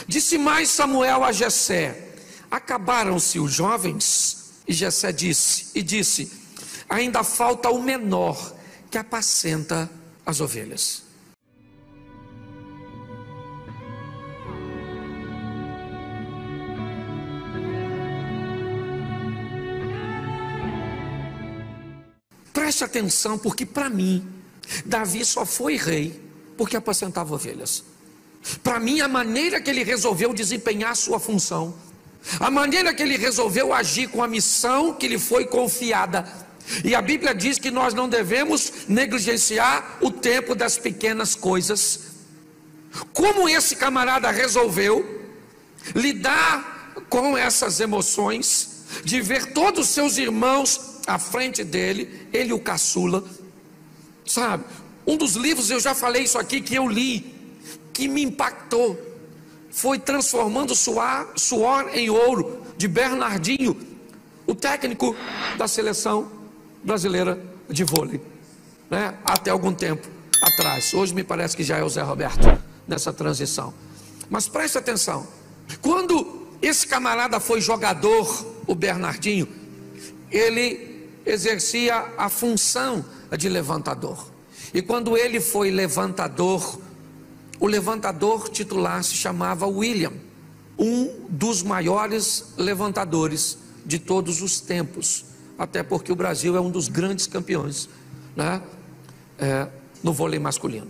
Disse mais Samuel a Jessé: acabaram-se os jovens? E Jessé disse: ainda falta o menor, que apacenta as ovelhas. Preste atenção, porque para mim, Davi só foi rei porque apacentava ovelhas. Para mim, a maneira que ele resolveu desempenhar a sua função, a maneira que ele resolveu agir com a missão que lhe foi confiada. E a Bíblia diz que nós não devemos negligenciar o tempo das pequenas coisas. Como esse camarada resolveu lidar com essas emoções, de ver todos os seus irmãos à frente dele, ele o caçula, sabe? Um dos livros, eu já falei isso aqui, que eu li, que me impactou, foi Transformando Suor em Ouro, de Bernardinho, o técnico da seleção brasileira de vôlei, né? Até algum tempo atrás. Hoje me parece que já é o Zé Roberto nessa transição. Mas preste atenção, quando esse camarada foi jogador, o Bernardinho, ele exercia a função de levantador. E quando ele foi levantador, o levantador titular se chamava William, um dos maiores levantadores de todos os tempos, até porque o Brasil é um dos grandes campeões, né? No vôlei masculino.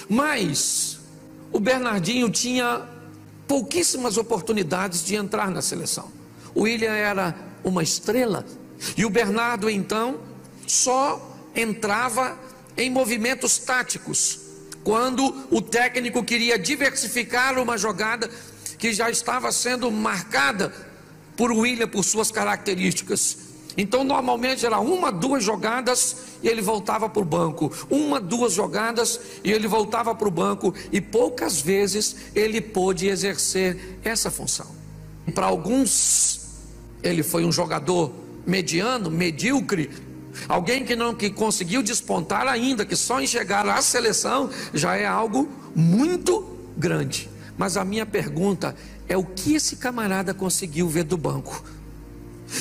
Mas o Bernardinho tinha pouquíssimas oportunidades de entrar na seleção. O William era uma estrela, e o Bernardo então só entrava em movimentos táticos, quando o técnico queria diversificar uma jogada que já estava sendo marcada por William, por suas características. Então normalmente era uma, duas jogadas e ele voltava para o banco, uma, duas jogadas e ele voltava para o banco, e poucas vezes ele pôde exercer essa função. Para alguns ele foi um jogador mediano, medíocre, alguém que conseguiu despontar ainda, que só em chegar à seleção já é algo muito grande. Mas a minha pergunta é: o que esse camarada conseguiu ver do banco?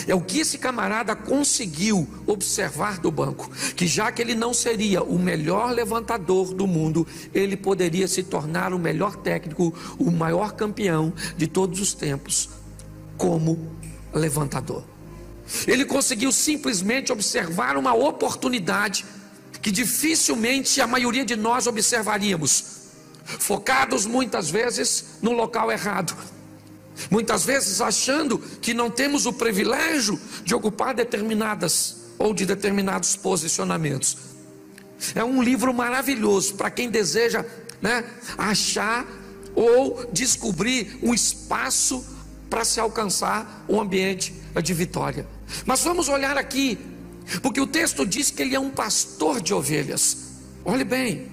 É o que esse camarada conseguiu observar do banco? Que já que ele não seria o melhor levantador do mundo, ele poderia se tornar o melhor técnico, o maior campeão de todos os tempos, como levantador. Ele conseguiu simplesmente observar uma oportunidade que dificilmente a maioria de nós observaríamos, focados muitas vezes no local errado, muitas vezes achando que não temos o privilégio de ocupar determinadas ou de determinados posicionamentos. É um livro maravilhoso para quem deseja, né, achar ou descobrir um espaço para se alcançar um ambiente de vitória. Mas vamos olhar aqui, porque o texto diz que ele é um pastor de ovelhas. Olhe bem,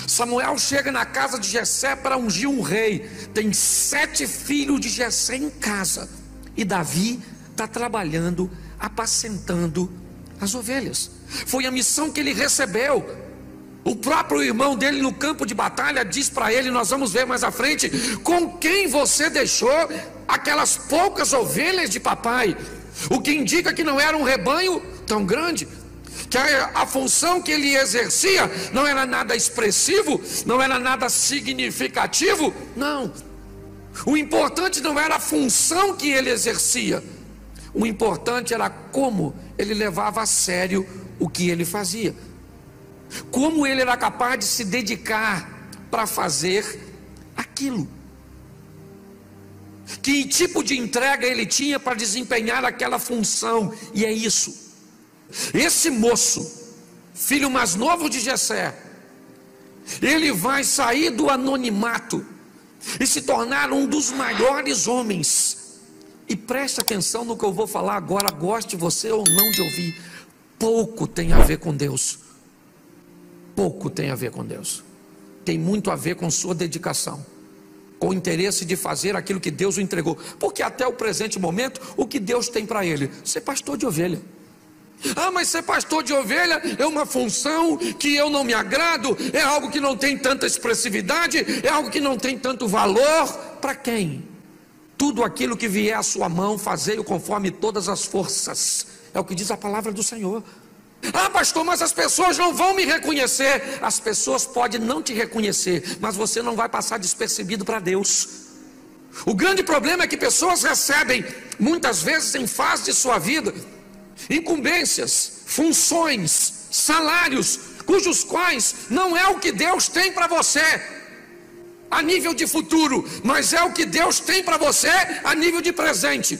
Samuel chega na casa de Jessé para ungir um rei. Tem 7 filhos de Jessé em casa, e Davi está trabalhando, apacentando as ovelhas. Foi a missão que ele recebeu. O próprio irmão dele no campo de batalha diz para ele, nós vamos ver mais à frente: com quem você deixou aquelas poucas ovelhas de papai? O que indica que não era um rebanho tão grande, que a função que ele exercia não era nada expressivo, não era nada significativo. Não, o importante não era a função que ele exercia, o importante era como ele levava a sério o que ele fazia, como ele era capaz de se dedicar para fazer aquilo, que tipo de entrega ele tinha para desempenhar aquela função. E é isso, esse moço, filho mais novo de Jessé, ele vai sair do anonimato e se tornar um dos maiores homens. E preste atenção no que eu vou falar agora, goste você ou não de ouvir, pouco tem a ver com Deus. Pouco tem a ver com Deus, tem muito a ver com sua dedicação, com o interesse de fazer aquilo que Deus o entregou. Porque até o presente momento, o que Deus tem para ele? Ser pastor de ovelha. Ah, mas ser pastor de ovelha é uma função que eu não me agrado, é algo que não tem tanta expressividade, é algo que não tem tanto valor. Para quem? Tudo aquilo que vier à sua mão, fazei-o conforme todas as forças. É o que diz a palavra do Senhor. Ah, pastor, mas as pessoas não vão me reconhecer. As pessoas podem não te reconhecer, mas você não vai passar despercebido para Deus. O grande problema é que pessoas recebem, muitas vezes em fase de sua vida, incumbências, funções, salários, cujos quais não é o que Deus tem para você a nível de futuro, mas é o que Deus tem para você a nível de presente.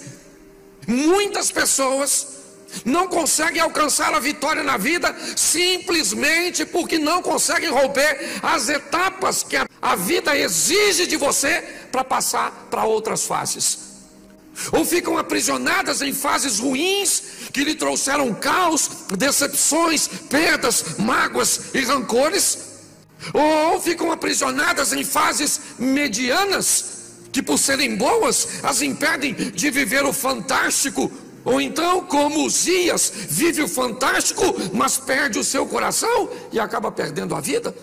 Muitas pessoas não conseguem alcançar a vitória na vida simplesmente porque não conseguem romper as etapas que a vida exige de você para passar para outras fases. Ou ficam aprisionadas em fases ruins que lhe trouxeram caos, decepções, perdas, mágoas e rancores. Ou ficam aprisionadas em fases medianas que, por serem boas, as impedem de viver o fantástico. Ou então, como Uzias, vive o fantástico, mas perde o seu coração e acaba perdendo a vida.